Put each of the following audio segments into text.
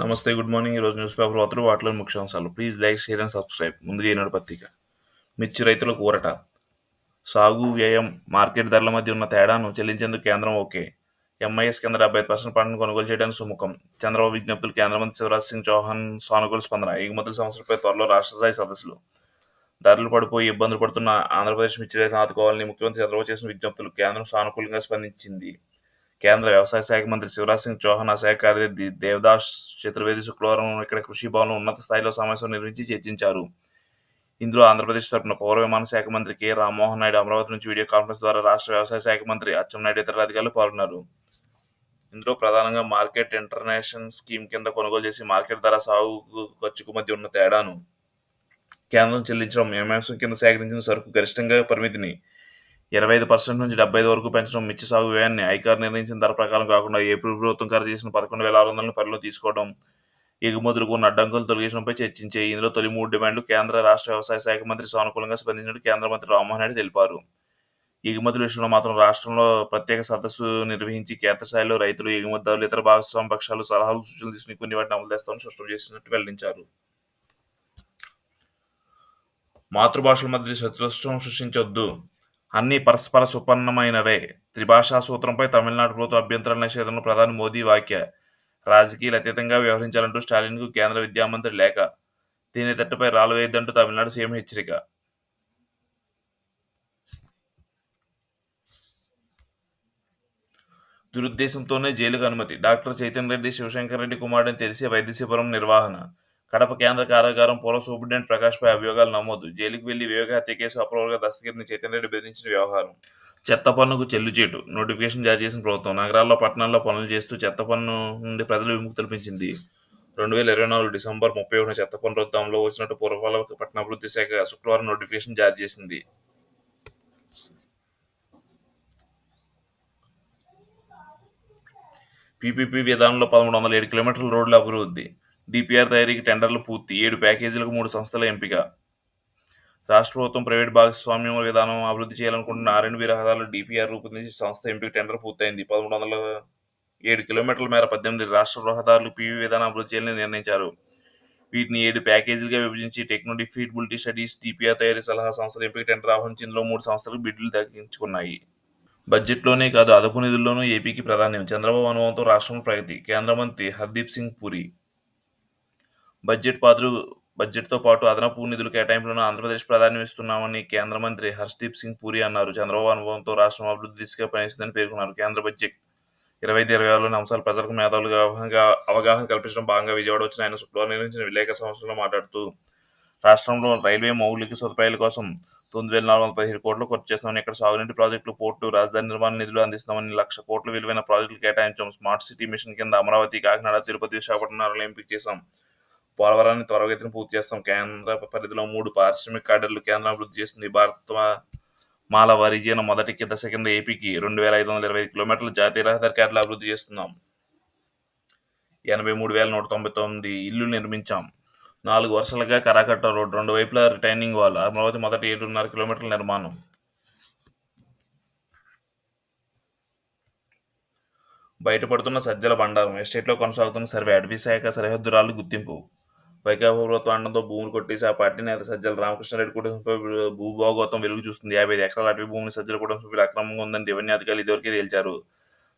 నమస్తే. Good morning. ఈరోజు news paper వార్తలు వాటిలోని ముఖ్యాంశాలు. Please like, share and subscribe. ముందుగా ఈనాడు పత్రిక. మిర్చి రైతులకు ఊరట. సాగు వ్యయం, మార్కెట్ ధరల మధ్య ఉన్న తేడాను చెల్లించేందుకు కేంద్రం ఓకే. ఎంఐఎస్ కింద 75% పంటను కొనుగోలు చేయడానికి సుముఖం. చంద్రబాబు విజ్ఞప్తులు కేంద్ర మంత్రి శివరాజ్ సింగ్ చౌహాన్ సానుకూల స్పందన. ఎగుమతుల సమస్యలపై త్వరలో రాష్ట్ర స్థాయి సదస్సులు. ధరలు పడిపోయి ఇబ్బందులు పడుతున్న ఆంధ్రప్రదేశ్ మిర్చి రైతులను ఆదుకోవాలని ముఖ్యమంత్రి చంద్రబాబు చేసిన విజ్ఞప్తులు కేంద్రం సానుకూలంగా స్పందించింది. కేంద్ర వ్యవసాయ శాఖ మంత్రి శివరాజ్ సింగ్ చౌహాన్, ఆ శాఖ కార్యదర్శి దేవదాస్ చతుర్వేది శుక్రవారం ఇక్కడ కృషి భవన్లో ఉన్నత స్థాయిలో సమావేశం నిర్వహించి చర్చించారు. ఇందులో ఆంధ్రప్రదేశ్ తరపున పౌర విమాన శాఖ మంత్రి కె రామ్మోహన్ నాయుడు అమరావతి నుంచి వీడియో కాన్ఫరెన్స్ ద్వారా రాష్ట్ర వ్యవసాయ శాఖ మంత్రి అచ్చెన్నాయుడు ఇతర అధికారులు పాల్గొన్నారు. ఇందులో ప్రధానంగా మార్కెట్ ఇంటర్నేషన్ స్కీమ్ కింద కొనుగోలు చేసి మార్కెట్ ధర సాగు ఖర్చుకు మధ్య ఉన్న తేడాను కేంద్రం చెల్లించడం, ఎంఎంఎస్ కింద సేకరించిన సరుకు గరిష్టంగా పరిమితిని 25% నుంచి 75 వరకు పెంచడం, మిర్చి సాగు వ్యయాన్ని ఐకార్ నిర్ణయించిన ధర ప్రకారం కాకుండా ఏపీ ప్రభుత్వం ఖరారు చేసిన 11,600లను పరిలో తీసుకోవడం, ఎగుమతులకు ఉన్న అడ్డంకులు తొలగించడంపై చర్చించాయి. ఇందులో తొలి 3 డిమాండ్లు కేంద్ర, రాష్ట్ర వ్యవసాయ శాఖ మంత్రి సానుకూలంగా స్పందించినట్టు కేంద్ర మంత్రి రామ్మోహన్ నాయుడు తెలిపారు. ఎగుమతుల విషయంలో మాత్రం రాష్ట్రంలో ప్రత్యేక సదస్సు నిర్వహించి క్షేత్రస్థాయిలో రైతులు, ఎగుమతిదారులు, ఇతర భాగస్వామ్య పక్షాలు సలహాలు, సూచనలు తీసుకుని కొన్ని వాటిని అమలు చేస్తామని స్పష్టం చేసినట్టు వెల్లడించారు. మాతృభాషల మధ్య శత్రుత్వం సృష్టించొద్దు, అన్నీ పరస్పర సుపన్నమైనవే. త్రిభాషా సూత్రంపై తమిళనాడు ప్రభుత్వ అభ్యంతరాల నిషేధంలో ప్రధాని మోదీ వ్యాఖ్య. రాజకీయాలు అతీతంగా వ్యవహరించాలంటూ స్టాలిన్కు కేంద్ర విద్యామంత్రి లేఖ. తేనెతట్టుపై రాళ్లు వేయొద్దంటూ తమిళనాడు సీఎం హెచ్చరిక. దురుద్దేశంతోనే జైలుకు అనుమతి. డాక్టర్ చైతన్య రెడ్డి, శివశంకర్ రెడ్డి కుమారుడని తెలిసే వైద్య శిబిరం నిర్వహణ. కడప కేంద్ర కారాగారం పూర్వ సూపరింటెండెంట్ ప్రకాష్పై అభియోగాలు నమోదు. జైలుకు వెళ్లి వివేక హత్య కేసు అప్రూవర్గా దస్తగిరిని చైతన్య రెడ్డి బెదిరించిన వ్యవహారం. చెత్త పన్నుకు చెల్లుచేటు నోటిఫికేషన్ జారీ చేసిన ప్రభుత్వం. నగరాల్లో, పట్టణాల్లో పనులు చేస్తూ చెత్త పన్ను నుండి ప్రజలు విముక్తి కల్పించింది. 2024 డిసెంబర్ 31న చెత్త పన్ను రద్దు అమలు వచ్చినట్టు పురపాలక పట్టణాభివృద్ధి శాఖ శుక్రవారం నోటిఫికేషన్ జారీ చేసింది. పీపీపీ విధానంలో 1307 కిలోమీటర్ల రోడ్ల అభివృద్ధి. డిపిఆర్ తయారీకి టెండర్లు పూర్తి. 7 ప్యాకేజీలకు 3 సంస్థల ఎంపిక. రాష్ట్ర ప్రభుత్వం ప్రైవేట్ భాగస్వామ్యం విధానం అభివృద్ధి చేయాలనుకుంటున్న ఆర్ఎండ్బి రహదారులు డిపిఆర్ రూపొందించి సంస్థ ఎంపిక టెండర్ పూర్తయింది. 1307 కిలోమీటర్ల మేర 18 రాష్ట్ర రహదారులు పీవీ విధానం అభివృద్ధి చేయాలని నిర్ణయించారు. వీటిని 7 ప్యాకేజీలుగా విభజించి టెక్నో ఫీజిబిలిటీ స్టడీస్, డిపిఆర్ తయారీ సలహా సంస్థల ఎంపిక టెండర్ ఆహ్వానించి ఇందులో 3 సంస్థలకు బిడ్లు దక్కించుకున్నాయి. బడ్జెట్లోనే కాదు అదపు నిధుల్లోనూ ఏపీకి ప్రాధాన్యం. చంద్రబాబు అనుభవంతో రాష్ట్రంలో ప్రగతి. కేంద్ర మంత్రి హర్దీప్ సింగ్ పూరి. బడ్జెట్తో పాటు అదనపు నిధుల కేటాయింపులను ఆంధ్రప్రదేశ్ ప్రాధాన్యం ఇస్తున్నామని కేంద్ర మంత్రి హర్దీప్ సింగ్ పూరి అన్నారు. చంద్రబాబు అనుభవంతో రాష్ట్రం అభివృద్ధి దిశగా పయనిస్తుందని పేర్కొన్నారు. కేంద్ర బడ్జెట్ 25-26లోని అంశాలు ప్రజలకు మేధావులుగా అవగాహన కల్పించడం భాగంగా విజయవాడ వచ్చిన ఆయన శుక్రవారం నిర్వహించిన విలేకరుల సమావేశంలో మాట్లాడుతూ, రాష్ట్రంలో రైల్వే మౌలిక సదుపాయాల కోసం 9,417 కోట్లు ఖర్చు చేస్తామని, ఇక్కడ సాగునీటి ప్రాజెక్టులు, పోర్టు, రాజధాని నిర్మాణ నిధులు అందిస్తామని, 1,00,000 కోట్ల విలువైన ప్రాజెక్టులు కేటాయించాం. స్మార్ట్ సిటీ మిషన్ కింద అమరావతి, కాకినాడ, తిరుపతి, విశాఖపట్నం నగరాలను ఎంపిక చేశాం. పోలవరాన్ని త్వరితగతిన పూర్తి చేస్తాం. కేంద్ర పరిధిలో 3 పారిశ్రామిక కారిడార్లు కేంద్రం అభివృద్ధి చేస్తుంది. భారతమాల వారీజన మొదటి దశ కింద ఏపీకి 2,525 కిలోమీటర్ల జాతీయ రహదారి కారిడార్లు అభివృద్ధి చేస్తున్నాం. 83,199 ఇళ్లు నిర్మించాం. 4 వరుసలుగా కరాకట్ట రోడ్, 2 వైపులా రిటైనింగ్ వాల్. అమరావతి మొదటి 7.5 కిలోమీటర్ల నిర్మాణం. బయటపడుతున్న సజ్జల బండారం. ఎస్టేట్లో కొనసాగుతున్న సర్వే. అటవీ శాఖ సరిహద్దురాలు గుర్తింపు. వైకాపా ప్రభుత్వం అండంతో భూములు కొట్టేసి ఆ పార్టీ నేత సజ్జల రామకృష్ణారెడ్డి కుటుంబంపై భూభాగోతం వెలుగు చూస్తుంది. 55 ఎకరాల అటవీ భూమిని సజ్జల కుటుంబ సభ్యులు అక్రమంగా ఉందని రెవెన్యూ అధికారులు ఇదివరకే తేల్చారు.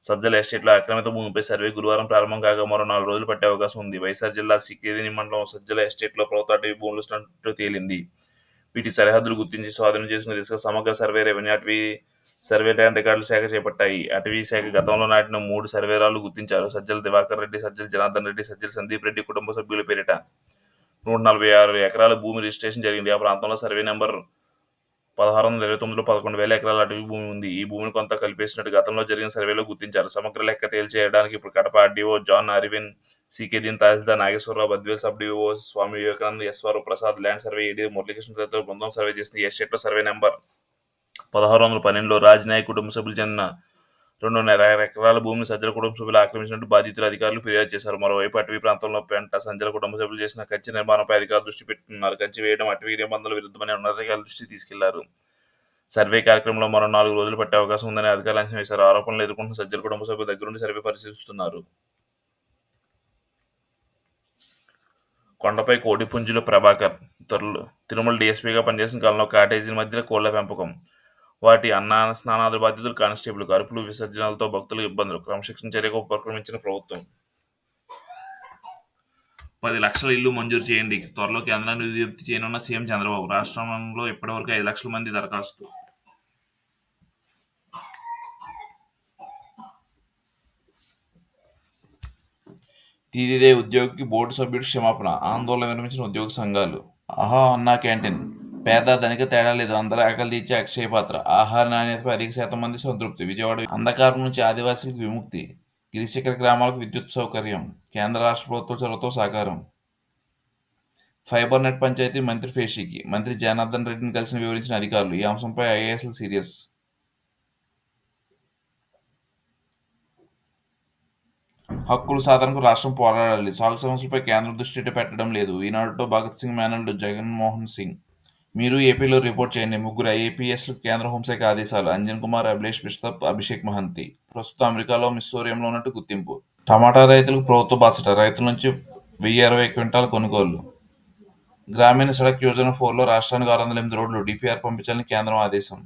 సజ్జల ఎస్టేట్లో ఆక్రమిత భూమిపై సర్వే గురువారం ప్రారంభం కాగా మరో 4 రోజులు పట్టే అవకాశం ఉంది. వైఎస్ఆర్ జిల్లా సికేదిని మండలం సజ్జల ఎస్టేట్లో ప్రభుత్వ అటవీ భూములు ఉన్నట్టు తేలింది. వీటి సరిహద్దులు గుర్తించి స్వాధీనం చేసుకునే దిశగా సమగ్ర సర్వే, రెవెన్యూ, అటవీ సర్వే, ల్యాండ్ రికార్డుల శాఖ చేపట్టాయి. అటవీ శాఖ గతంలో నాటిన 3 సర్వేరాలు గుర్తించారు. సజ్జల దివాకర్ రెడ్డి, సజ్జల జనార్దన్ రెడ్డి, సజ్జల సందీప్ రెడ్డి కుటుంబ సభ్యుల పేరిట 146 ఎకరాల భూమి రిజిస్ట్రేషన్ జరిగింది. ఆ ప్రాంతంలో సర్వే నెంబర్ 1629లో 11,000 ఎకరాల అటవీ భూమి ఉంది. ఈ భూమిని కొంత కలిపేసినట్టు గతంలో జరిగిన సర్వేలో గుర్తించారు. సమగ్ర లెక్క తేల్చేయడానికి ఇప్పుడు కడప ఆర్డీఓ జాన్ అరవింద్, సికేదిన్ tahsildar Nageswara Rao, Badvel sub DO Swami Vivekanand, SR Prasad, land survey AD Muralikrishna తదితరుల బృందం సర్వే చేసింది. ఈ ఎస్టేట్లో సర్వే నెంబర్ 1612లో రాజ్నాయక్ కుటుంబ సభ్యులు చెందిన 2.5 ఎకరాల భూమిని సజ్జల కుటుంబ సభ్యులు ఆక్రమించినట్టు బాధితులు అధికారులు ఫిర్యాదు చేశారు. మరోవైపు అటవీ ప్రాంతంలో పెంట సజ్జల కుటుంబ సభ్యులు చేసిన కంచె నిర్మాణంపై అధికారులు దృష్టి పెట్టుతున్నారు. కంచె వేయడం అటవీ నిబంధనల విరుద్ధమని ఉన్నతాధికారుల దృష్టికి తీసుకెళ్లారు. సర్వే కార్యక్రమంలో మరో 4 రోజులు పట్టే అవకాశం ఉందని అధికారులు అంచనా వేశారు. ఆరోపణలు ఎదుర్కొంటున్న సజ్జల కుటుంబ సభ్యుల దగ్గరుండి సర్వే పరిశీలిస్తున్నారు. కొండపై కోడిపుంజుల ప్రభాకర్. తిరుమల డీఎస్పీగా పనిచేసిన కాలంలో కాటేజీల మధ్య కోళ్ల పెంపకం. వాటి అన్న స్నానాది బాధ్యతలు కానిస్టేబుల్. అరుపులు విసర్జనలతో భక్తులకు ఇబ్బందులు. క్రమశిక్షణ చర్యకు ఉపక్రమించిన ప్రభుత్వం. 10 లక్షల ఇళ్లు మంజూరు చేయండి. త్వరలో కేంద్రాన్ని విజ్ఞప్తి చేయనున్న సీఎం చంద్రబాబు. రాష్ట్రంలో ఇప్పటివరకు 5 లక్షల మంది దరఖాస్తు. తీదిదే ఉద్యోగికి బోర్డు సభ్యుడు క్షమాపణ. ఆందోళన విరమించిన ఉద్యోగ సంఘాలు. ఆహా అన్నా క్యాంటీన్. పేద ధనిక తేడా లేదు, అందరూ ఆకలి తీర్చే అక్షయ పాత్ర. ఆహార నాణ్యతపై అధిక శాతం మంది సంతృప్తి. విజయవాడ అంధకారం నుంచి ఆదివాసీలకు విముక్తి. గిరిశిఖర గ్రామాలకు విద్యుత్ సౌకర్యం. కేంద్ర రాష్ట్ర ప్రభుత్వ చొరవతో సాకారం. ఫైబర్ నెట్ పంచాయతీ మంత్రి ఫేషీకి. మంత్రి జనార్దన్ రెడ్డిని కలిసి వివరించిన అధికారులు. ఈ అంశంపై ఐఏఎస్లు సీరియస్. హక్కుల సాధనకు రాష్ట్రం పోరాడాలి. సాగు సమస్యలపై కేంద్రం దృష్టి పెట్టడం లేదు. ఈనాడుతో భగత్ సింగ్ మేనల్డ్ జగన్మోహన్ సింగ్. మీరు ఏపీలో రిపోర్ట్ చేయండి. ముగ్గురు ఐఏపీఎస్లకు కేంద్ర హోంశాఖ ఆదేశాలు. అంజన్ కుమార్, అభిలేష్ బిష్తప్, అభిషేక్ మహంతి. ప్రస్తుతం అమెరికాలో మిస్సోరియంలో ఉన్నట్టు గుర్తింపు. టమాటా రైతులకు ప్రభుత్వ బాసట. రైతుల నుంచి 1020 క్వింటాల కొనుగోలు. గ్రామీణ సడక్ యోజన 4లో రాష్ట్రానికి 608 రోడ్లు. డిపిఆర్ పంపించాలని కేంద్రం ఆదేశం.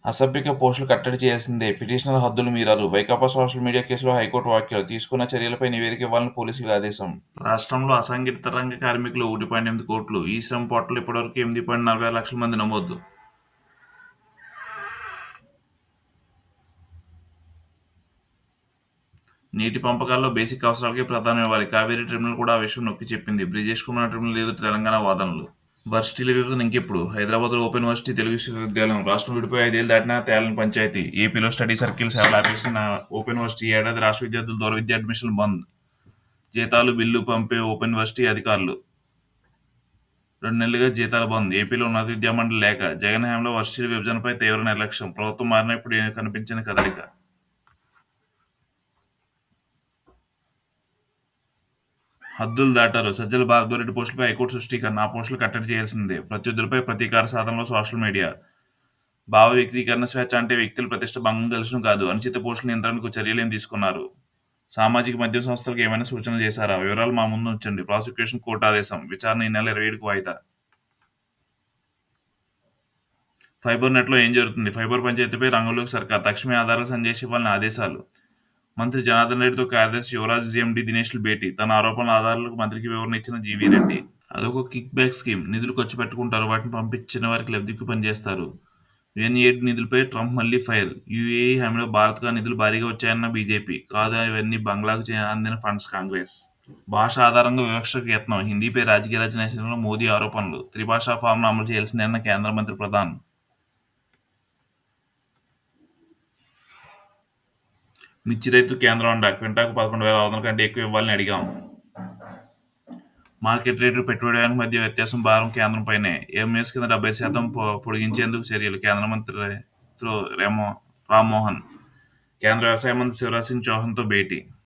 అసభ్యక పోస్టులు కట్టడి చేయాల్సిందే. పిటిషనర్ హద్దులు మీరారు. వైకాపా సోషల్ మీడియా కేసులో హైకోర్టు వ్యాఖ్యలు. తీసుకున్న చర్యలపై నివేదిక ఇవ్వాలని పోలీసులకు ఆదేశం. రాష్ట్రంలో అసంఘటిత రంగ కార్మికులు 1.8 కోట్లు. ఈ శ్రమ్ పోర్టల్ ఇప్పటివరకు 8.46 లక్షల మంది నమోదు. నీటి పంపకాల్లో బేసిక్ అవసరాలకే ప్రాధాన్యం ఇవ్వాలి. కావేరీ ట్రిబ్యునల్ కూడా ఆ విషయం నొక్కి చెప్పింది. బ్రిజేష్ కుమార్ ట్రిబ్యునల్ ఎదుట తెలంగాణ వాదనలు. వర్సిటీల విభజన ఇంకెప్పుడు. హైదరాబాద్లో ఓపెన్ వర్సిటీ తెలుగు విశ్వవిద్యాలయం. రాష్ట్రం విడిపోయి 5 ఏళ్ళు దాటినా తేలని పంచాయతీ. ఏపీలో స్టడీ సర్కిల్ సేవలు ఆపేసిన ఓపెన్ వర్సిటీ. ఏడాది రాష్ట్ర విద్యార్థులు దూర విద్య అడ్మిషన్లు బంద్. జీతాలు బిల్లు పంపే ఓపెన్ వర్సిటీ అధికారులు. 2 నెలలుగా జీతాలు బంద్. ఏపీలో ఉన్నత విద్యా మండలి లేక. జగన్ హయాంలో వర్సిటీల విభజనపై తీవ్ర నిర్లక్ష్యం. ప్రభుత్వం మారినా ఇప్పుడు కనిపించిన కదలిక. హద్దులు దాటారు. సజ్జల భార్గవరెడ్డి పోస్టులపై హైకోర్టు స్పష్టీకరణ. ఆ పోస్టులు కట్టడి చేయాల్సిందే. ప్రత్యర్థులపై ప్రతీకార సాధనలో సోషల్ మీడియా. భావ వ్యక్తీకరణ స్వేచ్ఛ అంటే వ్యక్తుల ప్రతిష్ట భంగం కలిసిన కాదు. అనుచిత పోస్టుల నియంత్రణకు చర్యలేం తీసుకున్నారు. సామాజిక మద్యం సంస్థలకు ఏమైనా సూచనలు చేశారా? వివరాలు మా ముందు ఉంచండి. ప్రాసిక్యూషన్ కోర్టు ఆదేశం. విచారణ ఈ నెల 27కు వాయిదా. ఫైబర్ నెట్లో ఏం జరుగుతుంది? ఫైబర్ పంచాయతీపై రంగంలోకి సర్కార్. తక్షణమే ఆధారాలు సంజయ్ ఇవ్వాలని ఆదేశాలు. మంత్రి జనార్దన్ రెడ్డితో కార్యదర్శి యువరాజ్ జీఎండీ దినేష్లు భేటీ. తన ఆరోపణల ఆధారాలకు మంత్రికి వివరణ ఇచ్చిన జీవీ రెడ్డి. అదొక కిక్ బ్యాక్ స్కీమ్. నిధులు ఖర్చు పెట్టుకుంటారు, వాటిని పంపించిన వారికి లబ్ధికి పనిచేస్తారు. యుఎన్ఏడి నిధులపై ట్రంప్ మళ్లీ ఫైర్. యూఏఈ హామీలో భారత్కు నిధులు భారీగా వచ్చాయన్న బీజేపీ. కాదు, ఇవన్నీ బంగ్లాకు అందిన ఫండ్స్. కాంగ్రెస్. భాష ఆధారంగా వివక్షకు యత్నం. హిందీపై రాజకీయ రచన మోదీ ఆరోపణలు. త్రిభాషా ఫార్ములా అమలు చేయాల్సిందేనన్న కేంద్ర మంత్రి ప్రధాన్. మిర్చి రైతు కేంద్రం అండ. క్వింటాకు 11,600 కంటే ఎక్కువ ఇవ్వాలని అడిగాం. మార్కెట్ రేటు పెట్టుబడి మధ్య వ్యత్యాసం భారం కేంద్రంపైనే. ఎంఎస్ కింద 70% పొడిగించేందుకు చర్యలు. కేంద్ర మంత్రి రామ్మోహన్. కేంద్ర వ్యవసాయ మంత్రి శివరాజ్ సింగ్ చౌహాన్తో భేటీ.